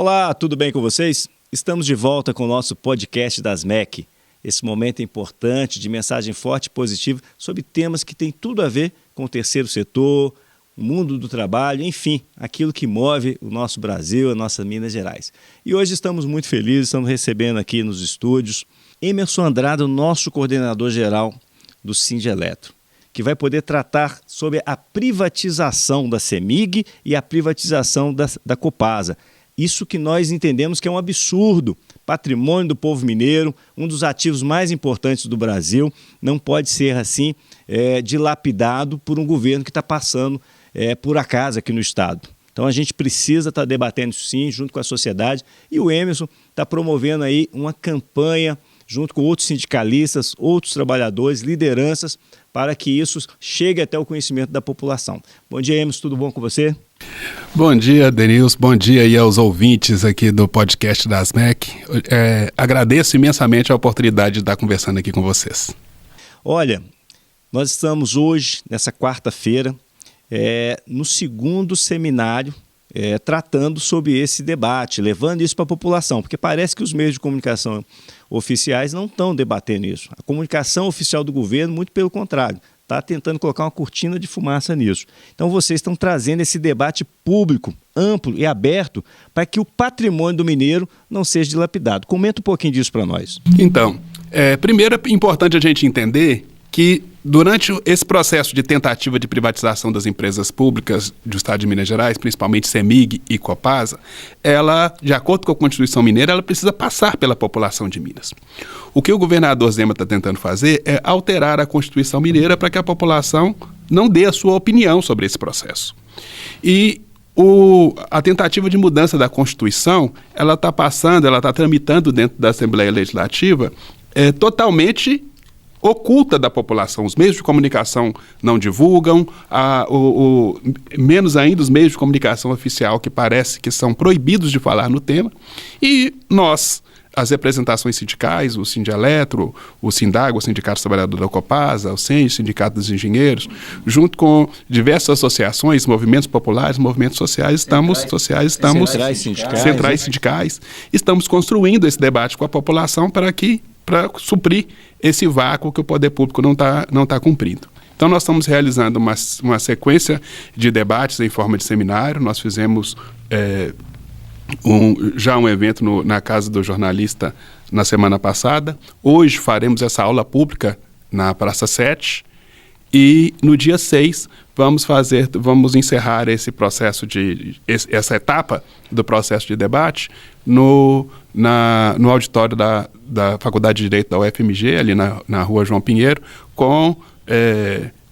Olá, tudo bem com vocês? Estamos de volta com o nosso podcast das MEC. Esse momento importante de mensagem forte e positiva sobre temas que têm tudo a ver com o terceiro setor, o mundo do trabalho, enfim, aquilo que move o nosso Brasil, a nossa Minas Gerais. E hoje estamos muito felizes, estamos recebendo aqui nos estúdios Emerson Andrada, o nosso coordenador geral do Sindeletro, que vai poder tratar sobre a privatização da CEMIG e a privatização da Copasa. Isso que nós entendemos que é um absurdo. Patrimônio do povo mineiro, um dos ativos mais importantes do Brasil, não pode ser assim dilapidado por um governo que está passando por acaso aqui no Estado. Então a gente precisa estar debatendo isso sim, junto com a sociedade, e o Emerson está promovendo aí uma campanha junto com outros sindicalistas, outros trabalhadores, lideranças, para que isso chegue até o conhecimento da população. Bom dia, Emerson, tudo bom com você? Bom dia, Denilson, bom dia aí aos ouvintes aqui do podcast das MEC. Agradeço imensamente a oportunidade de estar conversando aqui com vocês. Olha, nós estamos hoje, nessa quarta-feira, no segundo seminário, tratando sobre esse debate, levando isso para a população, porque parece que os meios de comunicação oficiais não estão debatendo isso. A comunicação oficial do governo, muito pelo contrário, está tentando colocar uma cortina de fumaça nisso. Então vocês estão trazendo esse debate público, amplo e aberto, para que o patrimônio do mineiro não seja dilapidado. Comenta um pouquinho disso para nós. Então, primeiro é importante a gente entender que durante esse processo de tentativa de privatização das empresas públicas do Estado de Minas Gerais, principalmente CEMIG e Copasa, ela, de acordo com a Constituição Mineira, ela precisa passar pela população de Minas. O que o governador Zema está tentando fazer é alterar a Constituição Mineira para que a população não dê a sua opinião sobre esse processo. E a tentativa de mudança da Constituição, ela está tramitando dentro da Assembleia Legislativa totalmente oculta da população. Os meios de comunicação não divulgam, menos ainda os meios de comunicação oficial, que parece que são proibidos de falar no tema, e nós, as representações sindicais, o Sindeletro, o Sindago, o Sindicato dos Trabalhadores da Copasa, o SENS, o Sindicato dos Engenheiros, junto com diversas associações, movimentos populares, movimentos sociais, centrais sindicais, estamos construindo esse debate com a população para suprir esse vácuo que o poder público não tá cumprindo. Então nós estamos realizando uma sequência de debates em forma de seminário. Nós fizemos um evento na Casa do Jornalista na semana passada. Hoje faremos essa aula pública na Praça 7 e no dia 6 vamos encerrar esse processo essa etapa do processo de debate no auditório da Faculdade de Direito da UFMG, ali na Rua João Pinheiro, com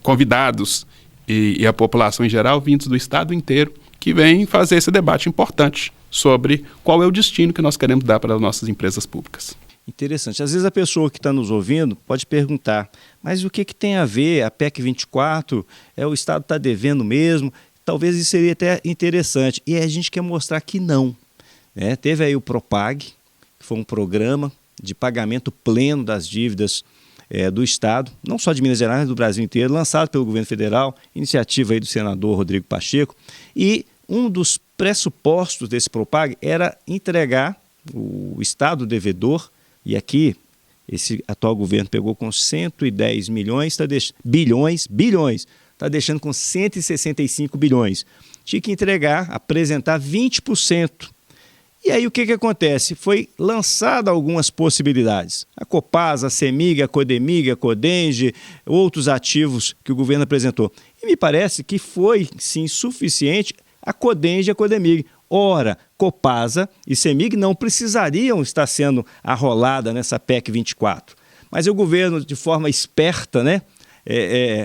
convidados e a população em geral, vindos do estado inteiro, que vem fazer esse debate importante sobre qual é o destino que nós queremos dar para as nossas empresas públicas. Interessante. Às vezes a pessoa que está nos ouvindo pode perguntar, mas o que tem a ver a PEC 24? O Estado está devendo mesmo? Talvez isso seria até interessante. E a gente quer mostrar que não. Teve aí o Propag, que foi um programa de pagamento pleno das dívidas do Estado, não só de Minas Gerais, mas do Brasil inteiro, lançado pelo governo federal, iniciativa aí do senador Rodrigo Pacheco. E um dos pressupostos desse Propag era entregar o Estado devedor. E aqui, esse atual governo pegou com 110 milhões, bilhões, está deixando com 165 bilhões. Tinha que apresentar 20%. E aí o que acontece? Foi lançada algumas possibilidades. A Copasa, a CEMIG, a Codemig, a Codenge, outros ativos que o governo apresentou. E me parece que foi, sim, suficiente a Codenge e a Codemig. Ora, Copasa e CEMIG não precisariam estar sendo arrolada nessa PEC 24. Mas o governo, de forma esperta,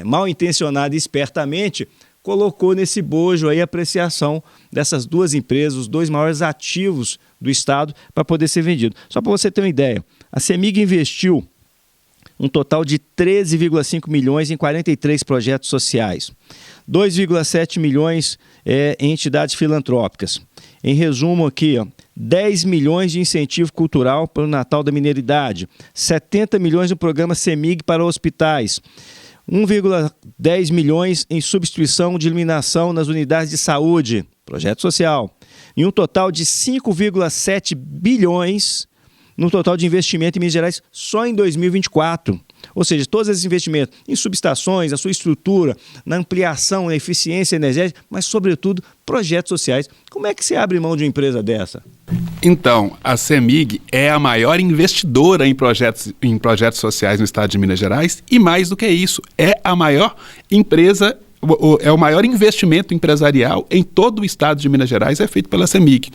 mal intencionada e espertamente, colocou nesse bojo aí a apreciação dessas duas empresas, os dois maiores ativos do Estado, para poder ser vendido. Só para você ter uma ideia, a CEMIG investiu um total de 13,5 milhões em 43 projetos sociais, 2,7 milhões em entidades filantrópicas. Em resumo aqui, 10 milhões de incentivo cultural para o Natal da Mineridade, 70 milhões no programa CEMIG para hospitais, 1,10 milhões em substituição de iluminação nas unidades de saúde, projeto social, em um total de 5,7 bilhões no total de investimento em Minas Gerais só em 2024. Ou seja, todos esses investimentos em subestações, a sua estrutura, na ampliação, na eficiência energética, mas, sobretudo, projetos sociais. Como é que você abre mão de uma empresa dessa? Então, a CEMIG é a maior investidora em projetos sociais no estado de Minas Gerais e, mais do que isso, é a maior empresa, é o maior investimento empresarial em todo o estado de Minas Gerais, é feito pela CEMIG,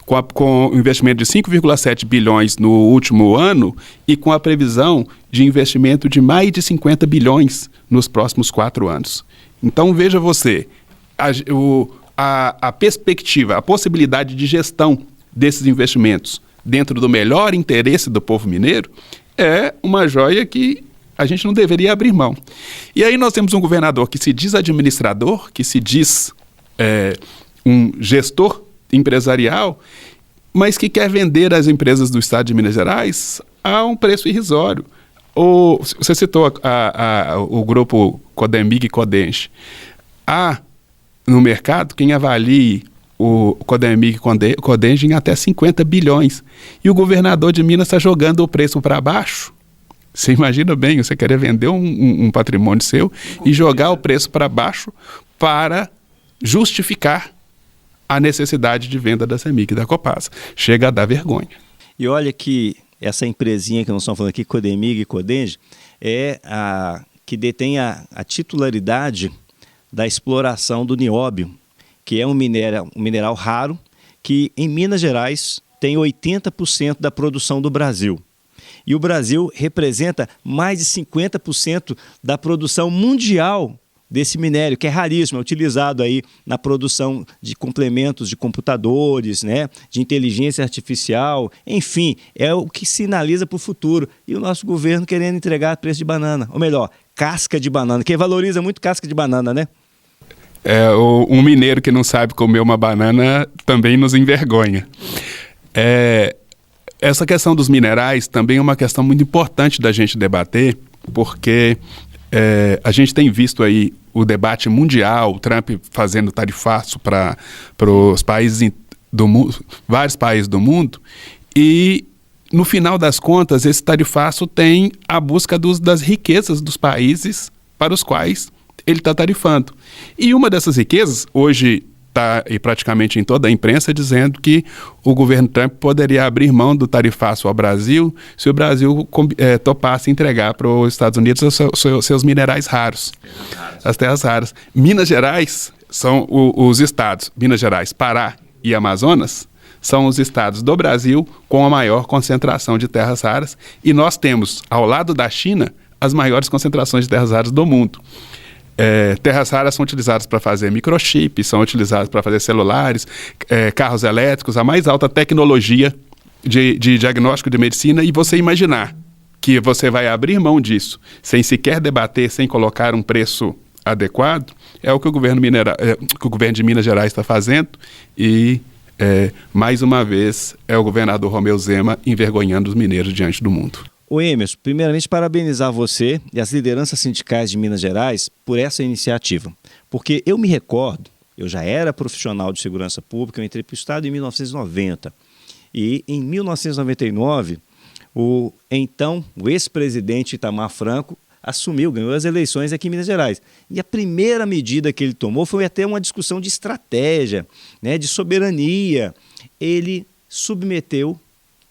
com um investimento de 5,7 bilhões no último ano e com a previsão de investimento de mais de 50 bilhões nos próximos 4 anos. Então, veja você, a perspectiva, a possibilidade de gestão desses investimentos dentro do melhor interesse do povo mineiro é uma joia que a gente não deveria abrir mão. E aí nós temos um governador que se diz administrador, que se diz um gestor empresarial, mas que quer vender as empresas do estado de Minas Gerais a um preço irrisório. Você citou o grupo Codemig e Codenche. Há no mercado quem avalie o Codemig e Codenche em até 50 bilhões. E o governador de Minas está jogando o preço para baixo. Você imagina bem, você querer vender um patrimônio seu e jogar o preço para baixo para justificar a necessidade de venda da CEMIG e da Copasa. Chega a dar vergonha. E olha que essa empresinha que nós estamos falando aqui, Codemig e Codenche, é a que detém a titularidade da exploração do nióbio, que é um mineral raro, que em Minas Gerais tem 80% da produção do Brasil. E o Brasil representa mais de 50% da produção mundial desse minério, que é raríssimo, é utilizado aí na produção de complementos de computadores, né, de inteligência artificial, enfim, é o que sinaliza para o futuro. E o nosso governo querendo entregar a preço de banana, ou melhor, casca de banana, que valoriza muito casca de banana, né? Um mineiro que não sabe comer uma banana também nos envergonha. Essa questão dos minerais também é uma questão muito importante da gente debater, porque a gente tem visto aí o debate mundial, o Trump fazendo tarifaço para os países do mundo, vários países do mundo, e no final das contas esse tarifaço tem a busca das riquezas dos países para os quais ele está tarifando. E uma dessas riquezas, hoje está praticamente em toda a imprensa, dizendo que o governo Trump poderia abrir mão do tarifaço ao Brasil se o Brasil topasse entregar para os Estados Unidos seus minerais raros, as terras raras. Minas Gerais são os estados, Minas Gerais, Pará e Amazonas, são os estados do Brasil com a maior concentração de terras raras, e nós temos, ao lado da China, as maiores concentrações de terras raras do mundo. Terras raras são utilizadas para fazer microchips, são utilizadas para fazer celulares, carros elétricos, a mais alta tecnologia de diagnóstico de medicina, e você imaginar que você vai abrir mão disso sem sequer debater, sem colocar um preço adequado, é o que o governo de Minas Gerais está fazendo, e mais uma vez é o governador Romeu Zema envergonhando os mineiros diante do mundo. Ô Emerson, primeiramente parabenizar você e as lideranças sindicais de Minas Gerais por essa iniciativa, porque eu me recordo, eu já era profissional de segurança pública, eu entrei para o Estado em 1990, e em 1999, o ex-presidente Itamar Franco assumiu, ganhou as eleições aqui em Minas Gerais, e a primeira medida que ele tomou foi até uma discussão de estratégia, né, de soberania. Ele submeteu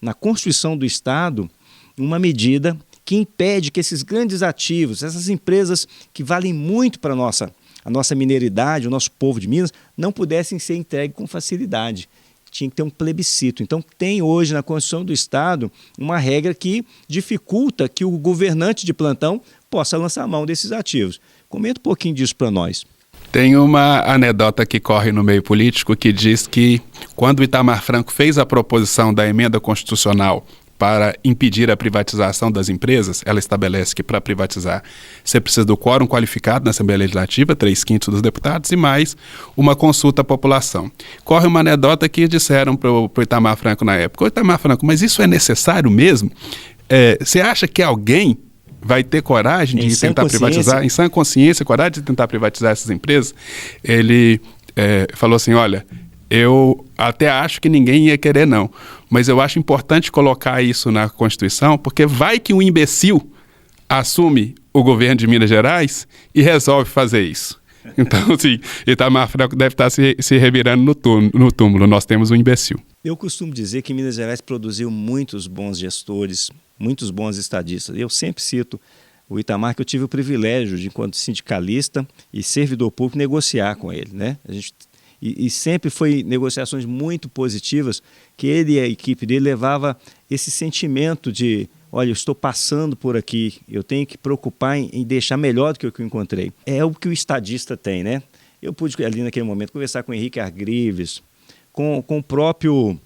na Constituição do Estado uma medida que impede que esses grandes ativos, essas empresas que valem muito para a nossa mineridade, o nosso povo de Minas, não pudessem ser entregues com facilidade. Tinha que ter um plebiscito. Então tem hoje na Constituição do Estado uma regra que dificulta que o governante de plantão possa lançar mão desses ativos. Comenta um pouquinho disso para nós. Tem uma anedota que corre no meio político que diz que quando o Itamar Franco fez a proposição da emenda constitucional para impedir a privatização das empresas, ela estabelece que para privatizar você precisa do quórum qualificado na Assembleia Legislativa, 3/5 dos deputados, e mais uma consulta à população. Corre uma anedota que disseram para o Itamar Franco na época: Itamar Franco, mas isso é necessário mesmo? Você acha que alguém vai ter coragem de tentar privatizar, em sã consciência, coragem de tentar privatizar essas empresas? Ele falou assim: olha, eu até acho que ninguém ia querer, não. Mas eu acho importante colocar isso na Constituição, porque vai que um imbecil assume o governo de Minas Gerais e resolve fazer isso. Então, assim, Itamar Franco deve estar se revirando no túmulo. Nós temos um imbecil. Eu costumo dizer que Minas Gerais produziu muitos bons gestores, muitos bons estadistas. Eu sempre cito o Itamar, que eu tive o privilégio de, enquanto sindicalista e servidor público, negociar com ele, né? E sempre foi negociações muito positivas, que ele e a equipe dele levava esse sentimento de: olha, eu estou passando por aqui, eu tenho que preocupar em deixar melhor do que o que eu encontrei. É o que o estadista tem, né? Eu pude ali naquele momento conversar com o Henrique Argrives, com o próprio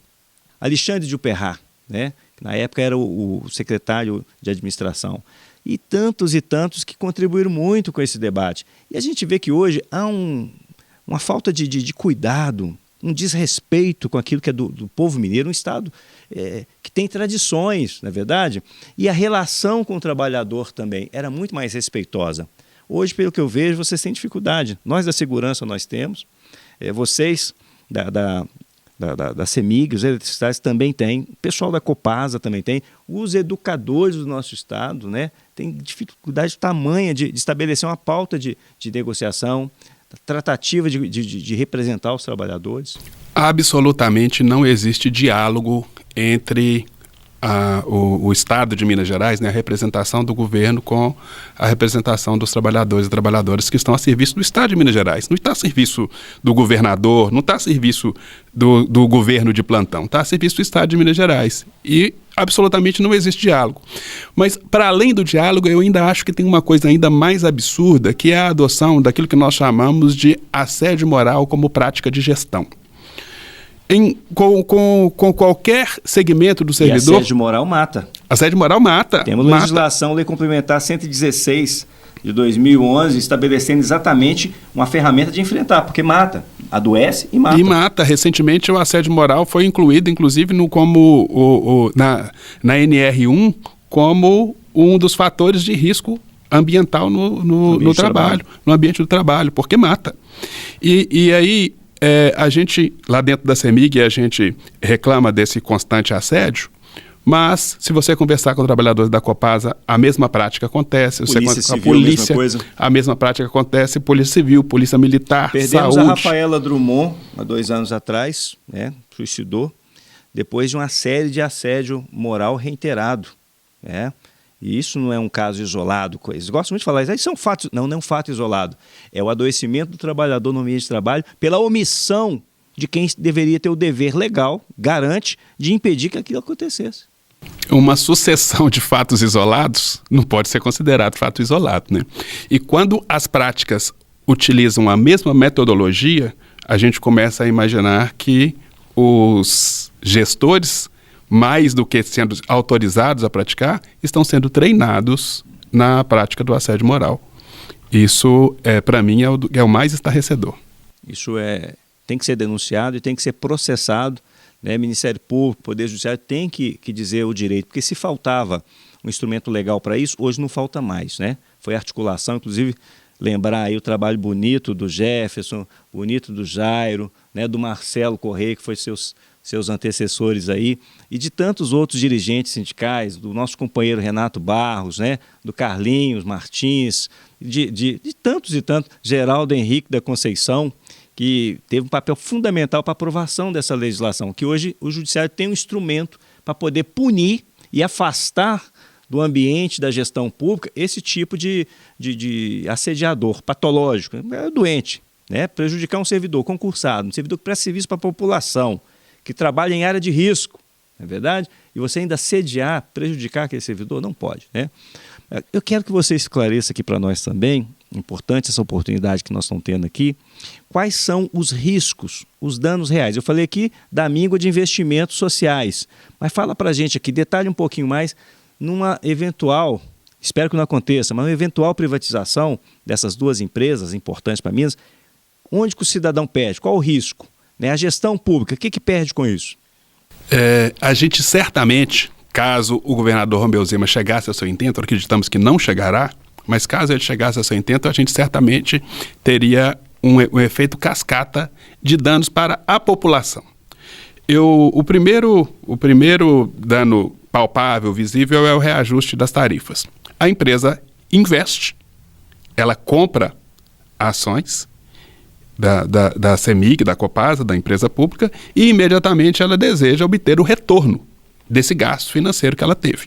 Alexandre de Uperrá, né? Que na época era o secretário de administração. E tantos que contribuíram muito com esse debate. E a gente vê que hoje há uma falta de cuidado, um desrespeito com aquilo que é do povo mineiro, um estado que tem tradições, não é verdade? E a relação com o trabalhador também era muito mais respeitosa. Hoje, pelo que eu vejo, vocês têm dificuldade. Nós da segurança nós temos, vocês da CEMIG, os eletricistas também têm, o pessoal da Copasa também tem, os educadores do nosso estado, né, têm dificuldade tamanha de estabelecer uma pauta de negociação, tratativa de representar os trabalhadores. Absolutamente não existe diálogo entre o Estado de Minas Gerais, né, a representação do governo com a representação dos trabalhadores e trabalhadoras que estão a serviço do Estado de Minas Gerais. Não está a serviço do governador, não está a serviço do governo de plantão, está a serviço do Estado de Minas Gerais. E absolutamente não existe diálogo. Mas, para além do diálogo, eu ainda acho que tem uma coisa ainda mais absurda, que é a adoção daquilo que nós chamamos de assédio moral como prática de gestão. Com qualquer segmento do servidor... E assédio moral mata. Assédio moral mata. Temos legislação, Lei Complementar 116 de 2011, estabelecendo exatamente uma ferramenta de enfrentar, porque mata, adoece e mata. E mata. Recentemente o assédio moral foi incluído, inclusive, na NR1, como um dos fatores de risco ambiental no trabalho, no ambiente do trabalho, porque mata. E aí... a gente, lá dentro da CEMIG, a gente reclama desse constante assédio, mas se você conversar com trabalhadores da Copasa, a mesma prática acontece. Polícia Civil, a mesma coisa. A mesma prática acontece, Polícia Civil, Polícia Militar, Perdemos Saúde. a Rafaela Drummond, há 2 anos atrás, né, suicidou, depois de uma série de assédio moral reiterado, né? E isso não é um caso isolado. Eles gostam muito de falar, isso é um fato. Não é um fato isolado. É o adoecimento do trabalhador no ambiente de trabalho pela omissão de quem deveria ter o dever legal, garante, de impedir que aquilo acontecesse. Uma sucessão de fatos isolados não pode ser considerado fato isolado, né? E quando as práticas utilizam a mesma metodologia, a gente começa a imaginar que os gestores, mais do que sendo autorizados a praticar, estão sendo treinados na prática do assédio moral. Isso, para mim, é o mais estarrecedor. Isso tem que ser denunciado e tem que ser processado, né? Ministério Público, Poder Judiciário tem que dizer o direito, porque se faltava um instrumento legal para isso, hoje não falta mais, né? Foi articulação, inclusive, lembrar aí o trabalho bonito do Jefferson, bonito do Jairo, né? Do Marcelo Correia, que foi seus antecessores aí, e de tantos outros dirigentes sindicais, do nosso companheiro Renato Barros, né, do Carlinhos Martins, de tantos e tantos, Geraldo Henrique da Conceição, que teve um papel fundamental para a aprovação dessa legislação, que hoje o Judiciário tem um instrumento para poder punir e afastar do ambiente da gestão pública esse tipo de assediador patológico, doente, né, prejudicar um servidor concursado, um servidor que presta serviço para a população, que trabalha em área de risco, não é verdade? E você ainda assediar, prejudicar aquele servidor, não pode, né? Eu quero que você esclareça aqui para nós também, importante essa oportunidade que nós estamos tendo aqui, quais são os riscos, os danos reais. Eu falei aqui da míngua de investimentos sociais, mas fala para a gente aqui, detalhe um pouquinho mais, numa eventual, espero que não aconteça, mas uma eventual privatização dessas 2 empresas importantes para Minas, onde que o cidadão perde, qual o risco? A gestão pública, o que perde com isso? A gente certamente, caso o governador Romeu Zema chegasse ao seu intento, acreditamos que não chegará, mas caso ele chegasse ao seu intento, a gente certamente teria um efeito cascata de danos para a população. O primeiro dano palpável, visível, é o reajuste das tarifas. A empresa investe, ela compra ações da CEMIG, da Copasa, da empresa pública, e imediatamente ela deseja obter o retorno desse gasto financeiro que ela teve.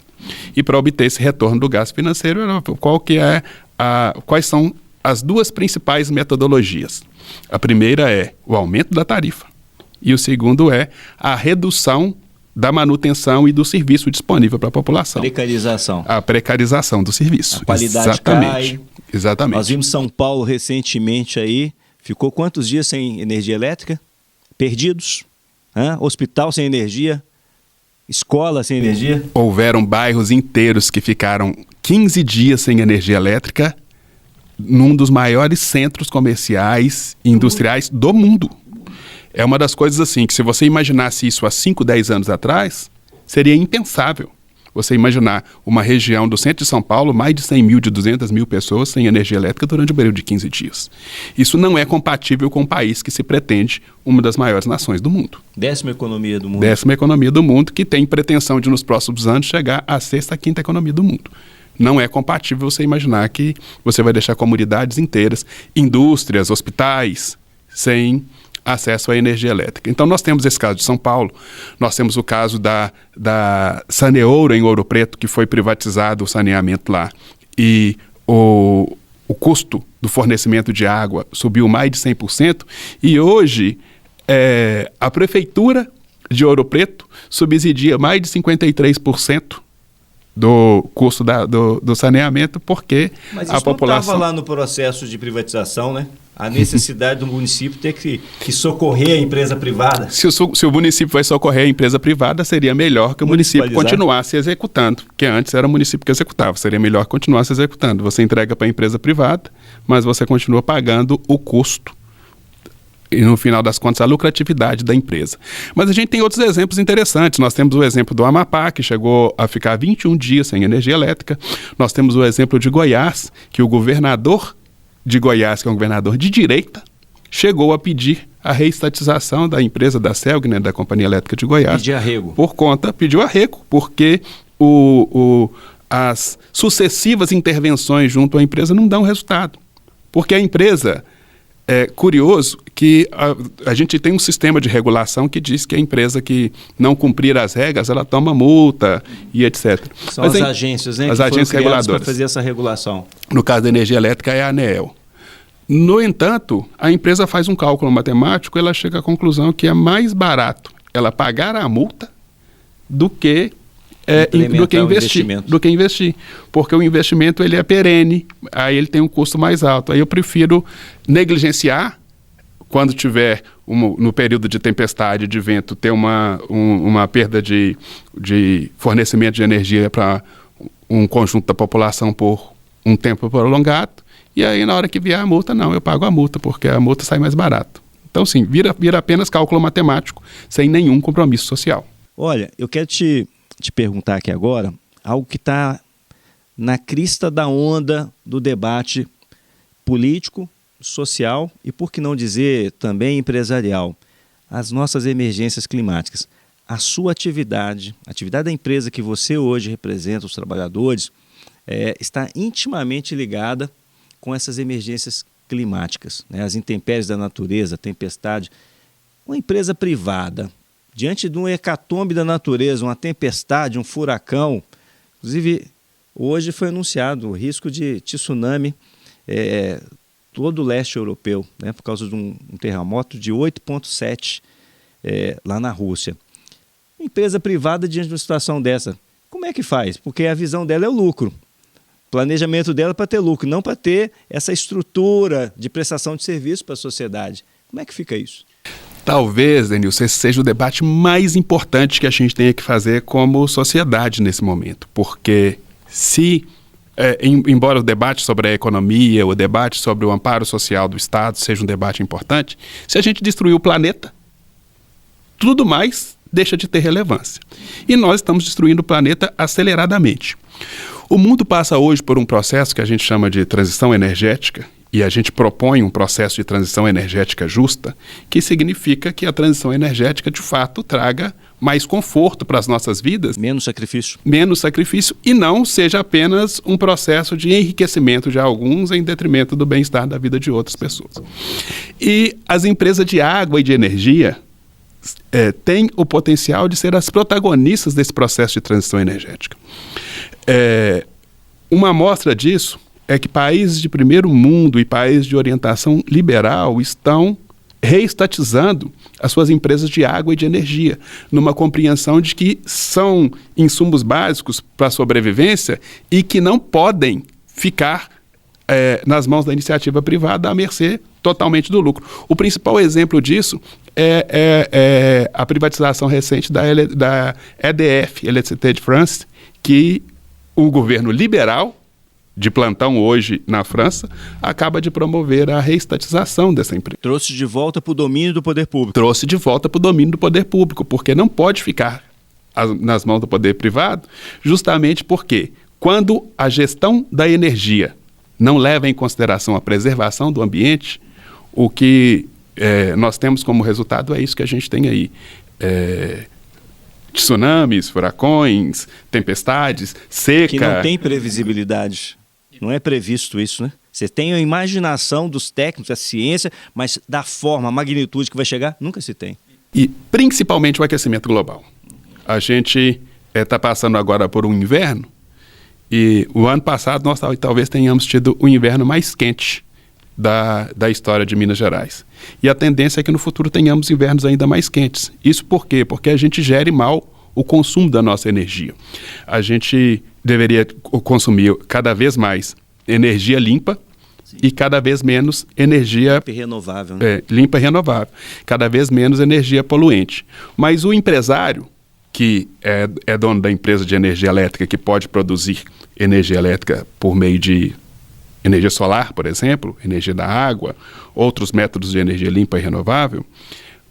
E para obter esse retorno do gasto financeiro, quais são as duas principais metodologias? A primeira é o aumento da tarifa e o segundo é a redução da manutenção e do serviço disponível para a população. Precarização. A precarização do serviço. A qualidade Exatamente. cai. Exatamente. Nós vimos São Paulo recentemente aí, ficou quantos dias sem energia elétrica? Perdidos. Hospital sem energia. Escola sem energia. Houveram bairros inteiros que ficaram 15 dias sem energia elétrica num dos maiores centros comerciais e industriais do mundo. É uma das coisas assim, que se você imaginasse isso há 5, 10 anos atrás, seria impensável. Você imaginar uma região do centro de São Paulo, mais de 100 mil, de 200 mil pessoas sem energia elétrica durante um período de 15 dias. Isso não é compatível com um país que se pretende uma das maiores nações do mundo. 10ª economia do mundo. 10ª economia do mundo, que tem pretensão de, nos próximos anos, chegar à 6ª, 5ª economia do mundo. Não é compatível você imaginar que você vai deixar comunidades inteiras, indústrias, hospitais, sem acesso à energia elétrica. Então nós temos esse caso de São Paulo, nós temos o caso da Saneouro em Ouro Preto, que foi privatizado o saneamento lá, e o custo do fornecimento de água subiu mais de 100%, e hoje a prefeitura de Ouro Preto subsidia mais de 53% do custo do saneamento, porque mas a população... Mas isso não estava lá no processo de privatização, né? A necessidade do município ter que socorrer a empresa privada. Se o município vai socorrer a empresa privada, seria melhor que o município continuasse executando, que antes era o município que executava. Seria melhor que continuasse executando. Você entrega para a empresa privada, mas você continua pagando o custo e, no final das contas, a lucratividade da empresa. Mas a gente tem outros exemplos interessantes. Nós temos o exemplo do Amapá, que chegou a ficar 21 dias sem energia elétrica. Nós temos o exemplo de Goiás, que o governador de Goiás, que é um governador de direita, chegou a pedir a reestatização da empresa da CELG, né, da Companhia Elétrica de Goiás. Pediu arrego. Pediu arrego, porque as sucessivas intervenções junto à empresa não dão resultado. Porque a empresa... É curioso que a gente tem um sistema de regulação que diz que a empresa que não cumprir as regras, ela toma multa e etc. São as agências, né? As agências reguladoras. Para fazer essa regulação. No caso da energia elétrica é a ANEEL. No entanto, a empresa faz um cálculo matemático e ela chega à conclusão que é mais barato ela pagar a multa do que investir, porque o investimento ele é perene, aí ele tem um custo mais alto. Aí eu prefiro negligenciar quando tiver no período de tempestade, de vento, ter uma perda de fornecimento de energia para um conjunto da população por um tempo prolongado, e aí na hora que vier a multa, não, eu pago a multa, porque a multa sai mais barato. Então sim, vira apenas cálculo matemático, sem nenhum compromisso social. Olha, eu quero te perguntar aqui agora algo que está na crista da onda do debate político, social e, por que não dizer, também empresarial. As nossas emergências climáticas. A sua atividade, a atividade da empresa que você hoje representa, os trabalhadores, está intimamente ligada com essas emergências climáticas, né? As intempéries da natureza, a tempestade. Uma empresa privada, diante de um hecatombe da natureza, uma tempestade, um furacão, inclusive hoje foi anunciado o risco de tsunami todo o leste europeu, né, por causa de um terremoto de 8,7 lá na Rússia. Uma empresa privada diante de uma situação dessa, como é que faz? Porque a visão dela é o lucro. O planejamento dela é para ter lucro, não para ter essa estrutura de prestação de serviço para a sociedade. Como é que fica isso? Talvez, Denilson, esse seja o debate mais importante que a gente tenha que fazer como sociedade nesse momento, porque embora o debate sobre a economia, o debate sobre o amparo social do Estado seja um debate importante, se a gente destruir o planeta, tudo mais deixa de ter relevância. E nós estamos destruindo o planeta aceleradamente. O mundo passa hoje por um processo que a gente chama de transição energética, e a gente propõe um processo de transição energética justa, que significa que a transição energética, de fato, traga mais conforto para as nossas vidas. Menos sacrifício. Menos sacrifício e não seja apenas um processo de enriquecimento de alguns em detrimento do bem-estar da vida de outras pessoas. E as empresas de água e de energia têm o potencial de ser as protagonistas desse processo de transição energética. Uma amostra disso é que países de primeiro mundo e países de orientação liberal estão reestatizando as suas empresas de água e de energia, numa compreensão de que são insumos básicos para a sobrevivência e que não podem ficar nas mãos da iniciativa privada à mercê totalmente do lucro. O principal exemplo disso é a privatização recente da EDF, Électricité de France, que o governo liberal de plantão hoje na França, acaba de promover a reestatização dessa empresa. Trouxe de volta para o domínio do poder público. Trouxe de volta para o domínio do poder público, porque não pode ficar nas mãos do poder privado, justamente porque quando a gestão da energia não leva em consideração a preservação do ambiente, o que nós temos como resultado é isso que a gente tem aí. Tsunamis, furacões, tempestades, seca. Que não tem previsibilidade. Não é previsto isso, né? Você tem a imaginação dos técnicos, a ciência, mas da forma, a magnitude que vai chegar, nunca se tem. E principalmente o aquecimento global. A gente está passando agora por um inverno e o ano passado nós talvez tenhamos tido o inverno mais quente da história de Minas Gerais. E a tendência é que no futuro tenhamos invernos ainda mais quentes. Isso por quê? Porque a gente gere mal o consumo da nossa energia. A gente deveria consumir cada vez mais energia limpa. Sim. E cada vez menos energia... Limpa e renovável. Né? Limpa e renovável. Cada vez menos energia poluente. Mas o empresário, que é dono da empresa de energia elétrica, que pode produzir energia elétrica por meio de energia solar, por exemplo, energia da água, outros métodos de energia limpa e renovável,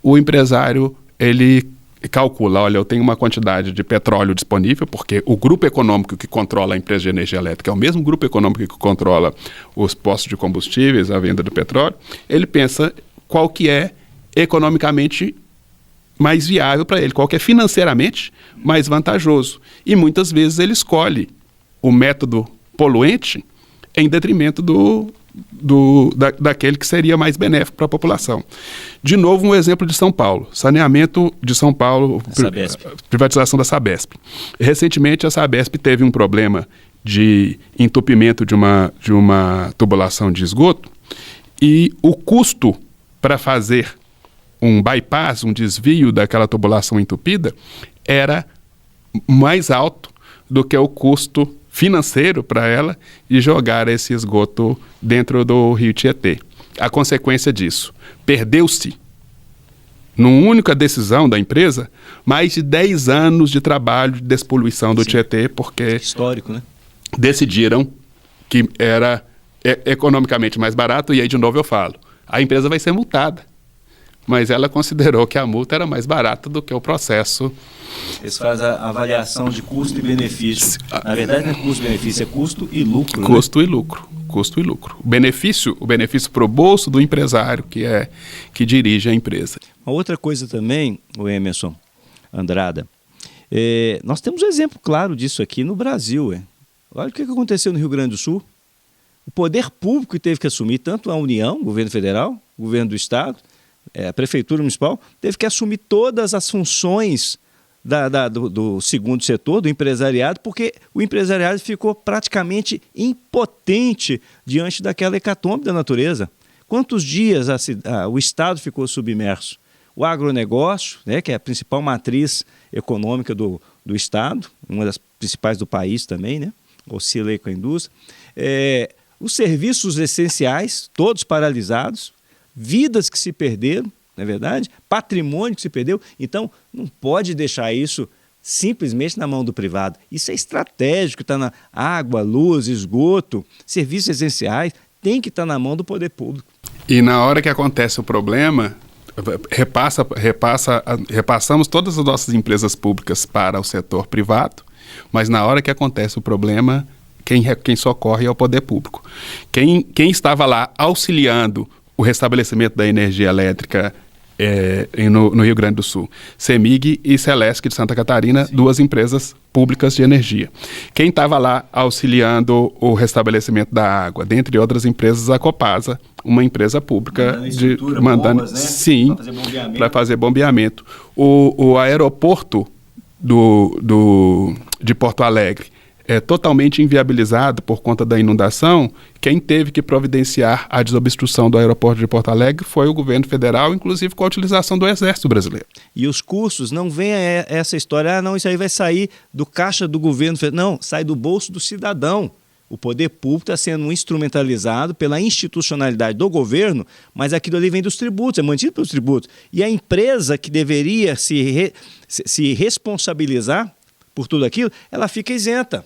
o empresário, ele calcula, olha, eu tenho uma quantidade de petróleo disponível, porque o grupo econômico que controla a empresa de energia elétrica é o mesmo grupo econômico que controla os postos de combustíveis, a venda do petróleo. Ele pensa qual que é economicamente mais viável para ele, qual que é financeiramente mais vantajoso. E muitas vezes ele escolhe o método poluente em detrimento daquele que seria mais benéfico para a população. De novo, um exemplo de São Paulo. Saneamento de São Paulo, privatização da Sabesp. Recentemente, a Sabesp teve um problema de entupimento de uma tubulação de esgoto e o custo para fazer um bypass, um desvio daquela tubulação entupida, era mais alto do que o custo financeiro para ela de jogar esse esgoto dentro do rio Tietê. A consequência disso, perdeu-se, numa única decisão da empresa, mais de 10 anos de trabalho de despoluição do Tietê, porque... Histórico, né? Decidiram que era economicamente mais barato, e aí de novo eu falo, a empresa vai ser multada, mas ela considerou que a multa era mais barata do que o processo. Eles fazem a avaliação de custo e benefício. Na verdade não é custo e benefício, é custo e lucro. Custo, né? E lucro. Custo e lucro. O benefício para o bolso do empresário que dirige a empresa. Uma outra coisa também, o Emerson Andrada, nós temos um exemplo claro disso aqui no Brasil. Olha o que aconteceu no Rio Grande do Sul. O poder público teve que assumir, tanto a União, o governo federal, o governo do Estado, a Prefeitura Municipal, teve que assumir todas as funções do segundo setor, do empresariado, porque o empresariado ficou praticamente impotente diante daquela hecatombe da natureza. Quantos dias o Estado ficou submerso? O agronegócio, né, que é a principal matriz econômica do Estado, uma das principais do país também, né, oscila aí com a indústria, os serviços essenciais, todos paralisados, vidas que se perderam, não é verdade? Patrimônio que se perdeu. Então, não pode deixar isso simplesmente na mão do privado. Isso é estratégico, está na água, luz, esgoto, serviços essenciais, tem que estar na mão do poder público. E na hora que acontece o problema, repassamos todas as nossas empresas públicas para o setor privado, mas na hora que acontece o problema, quem socorre é o poder público. Quem estava lá auxiliando o restabelecimento da energia elétrica no Rio Grande do Sul, CEMIG e Celesc de Santa Catarina, sim, 2 empresas públicas de energia. Quem estava lá auxiliando o restabelecimento da água, dentre outras empresas, a Copasa, uma empresa pública mandando bombas, né? Sim, para fazer bombeamento. O aeroporto de Porto Alegre é totalmente inviabilizado por conta da inundação. Quem teve que providenciar a desobstrução do aeroporto de Porto Alegre foi o governo federal, inclusive com a utilização do Exército Brasileiro. E os custos, não vem essa história, não, isso aí vai sair do caixa do governo federal. Não, sai do bolso do cidadão. O poder público está sendo instrumentalizado pela institucionalidade do governo, mas aquilo ali vem dos tributos, é mantido pelos tributos. E a empresa que deveria se responsabilizar por tudo aquilo, ela fica isenta.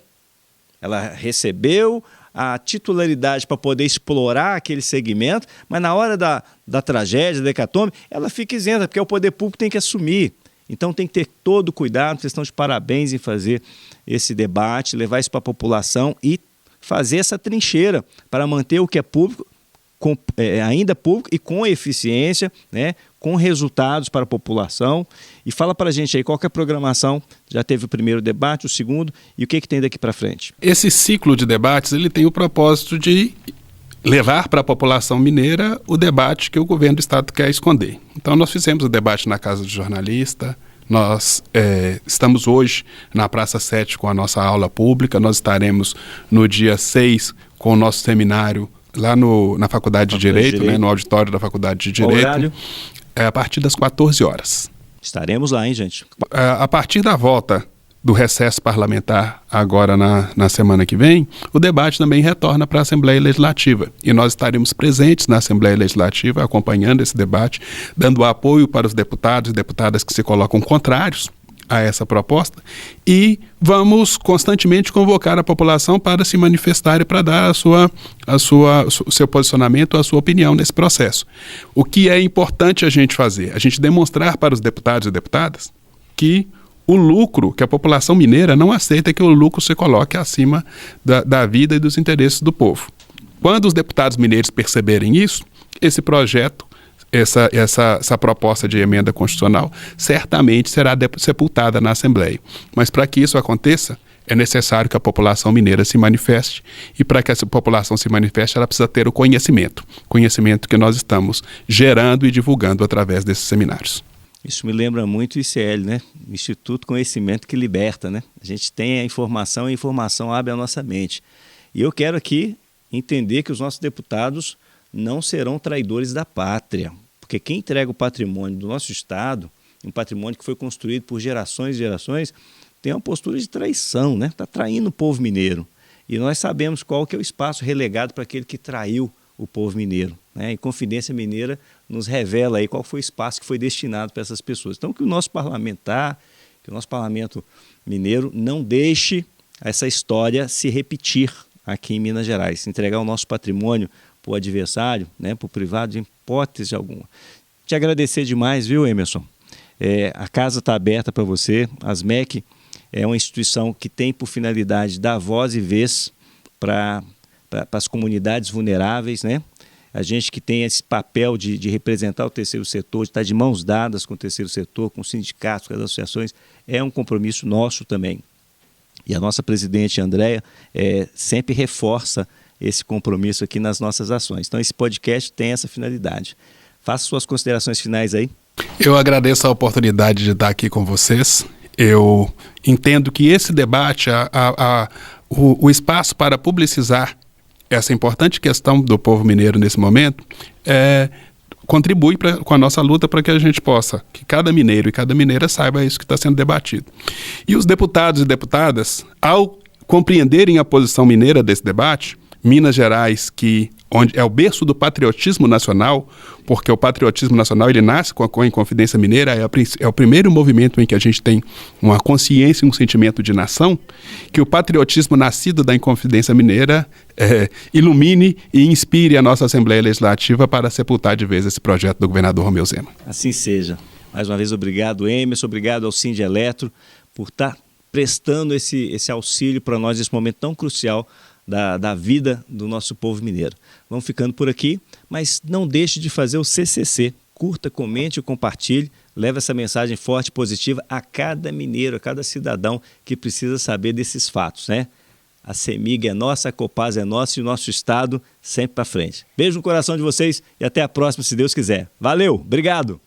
Ela recebeu a titularidade para poder explorar aquele segmento, mas na hora da tragédia, da hecatombe, ela fica isenta, porque o poder público tem que assumir. Então tem que ter todo o cuidado, vocês estão de parabéns em fazer esse debate, levar isso para a população e fazer essa trincheira para manter o que é público, ainda público e com eficiência, né, com resultados para a população. E fala para a gente aí qual que é a programação. Já teve o primeiro debate, o segundo, e o que tem daqui para frente? Esse ciclo de debates ele tem o propósito de levar para a população mineira o debate que o governo do estado quer esconder. Então nós fizemos o debate na Casa do Jornalista, nós estamos hoje na Praça 7 com a nossa aula pública, nós estaremos no dia 6 com o nosso seminário lá na Faculdade de Direito, né, no auditório da Faculdade de Direito. Horário? A partir das 14 horas. Estaremos lá, hein, gente? A partir da volta do recesso parlamentar, agora na semana que vem, o debate também retorna para a Assembleia Legislativa. E nós estaremos presentes na Assembleia Legislativa, acompanhando esse debate, dando apoio para os deputados e deputadas que se colocam contrários a essa proposta, e vamos constantemente convocar a população para se manifestar e para dar o seu posicionamento, a sua opinião nesse processo. O que é importante a gente fazer? A gente demonstrar para os deputados e deputadas que o lucro, que a população mineira não aceita que o lucro se coloque acima da vida e dos interesses do povo. Quando os deputados mineiros perceberem isso, esse projeto, essa proposta de emenda constitucional certamente será sepultada na Assembleia. Mas para que isso aconteça, é necessário que a população mineira se manifeste, e para que essa população se manifeste, ela precisa ter o conhecimento que nós estamos gerando e divulgando através desses seminários. Isso me lembra muito o ICL, né? Instituto Conhecimento que Liberta, né? A gente tem a informação e a informação abre a nossa mente. E eu quero aqui entender que os nossos deputados não serão traidores da pátria, porque quem entrega o patrimônio do nosso Estado, um patrimônio que foi construído por gerações e gerações, tem uma postura de traição, né? Está traindo o povo mineiro. E nós sabemos qual que é o espaço relegado para aquele que traiu o povo mineiro, né? E Confidência Mineira nos revela aí qual foi o espaço que foi destinado para essas pessoas. Então que o nosso parlamentar, que o nosso parlamento mineiro não deixe essa história se repetir aqui em Minas Gerais, entregar o nosso patrimônio para o adversário, né, para o privado, de hipótese alguma. Te agradecer demais, viu, Emerson? A casa está aberta para você. A ASMEC é uma instituição que tem por finalidade dar voz e vez para as comunidades vulneráveis, né? A gente que tem esse papel de representar o terceiro setor, de estar de mãos dadas com o terceiro setor, com os sindicatos, com as associações, é um compromisso nosso também. E a nossa presidente, Andréia, sempre reforça esse compromisso aqui nas nossas ações. Então esse podcast tem essa finalidade. Faça suas considerações finais aí. Eu agradeço a oportunidade de estar aqui com vocês. Eu entendo que esse debate, o espaço para publicizar essa importante questão do povo mineiro nesse momento, contribui com a nossa luta para que a gente possa, que cada mineiro e cada mineira saiba isso que está sendo debatido. E os deputados e deputadas, ao compreenderem a posição mineira desse debate, Minas Gerais, onde é o berço do patriotismo nacional, porque o patriotismo nacional ele nasce com a Inconfidência Mineira, é o primeiro movimento em que a gente tem uma consciência e um sentimento de nação, que o patriotismo nascido da Inconfidência Mineira ilumine e inspire a nossa Assembleia Legislativa para sepultar de vez esse projeto do governador Romeu Zema. Assim seja. Mais uma vez, obrigado, Emerson, obrigado ao Sindielettro por estar prestando esse auxílio para nós nesse momento tão crucial da vida do nosso povo mineiro. Vamos ficando por aqui, mas não deixe de fazer o CCC. Curta, comente e compartilhe. Leve essa mensagem forte e positiva a cada mineiro, a cada cidadão que precisa saber desses fatos, né? A CEMIG é nossa, a Copasa é nossa e o nosso estado sempre para frente. Beijo no coração de vocês e até a próxima, se Deus quiser. Valeu, obrigado!